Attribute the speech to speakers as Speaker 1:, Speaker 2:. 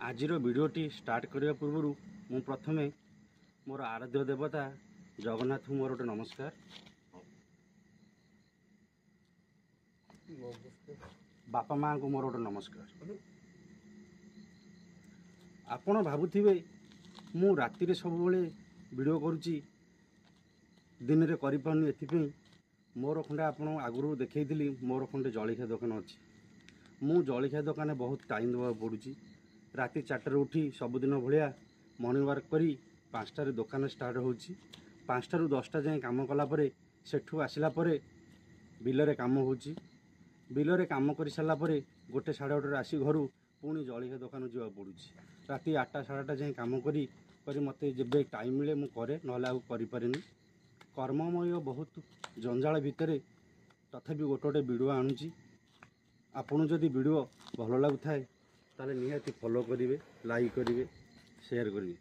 Speaker 1: आजिर भिडियोटी start करने पूर्व मु प्रथमे मोर आराध्य देवता जगन्नाथ मोर गोटे नमस्कार। बापा माँ को मोर गोटे नमस्कार। आपण भावुथिबे मु राति सब वीडियो करुच्ची दिन में करें एथि मोर खंडे आपण आगुरी देखी मोर खंडे जलिखिया दुकान अच्छी। मु जलिखिया दुकान बहुत टाइम देवा पड़ुची। राति 4 उठी सबुदिन भाया मॉर्निंग वर्क करी 5टार दुकान स्टार्ट होची। 5टा ରୁ 10टा जाए काम कलापर सेठू आसला बिलरे काम होची। बिलरे काम कर सारापर 1 साढ़े 1 आसी घर पुणी जलिखिया दुकान जावा पड़ुची। राति 8टा साढ़े 8टा जाए काम करी मत जब टाइम मिले मुझे करे ना करें। कर्ममय बहुत जंजाल भितर तथापि गोटे वीडियो आणुची। आपन जदि वीडियो भल लगुए ताले निहाती फॉलो करेंगे, लाइक करेंगे, शेयर करेंगे।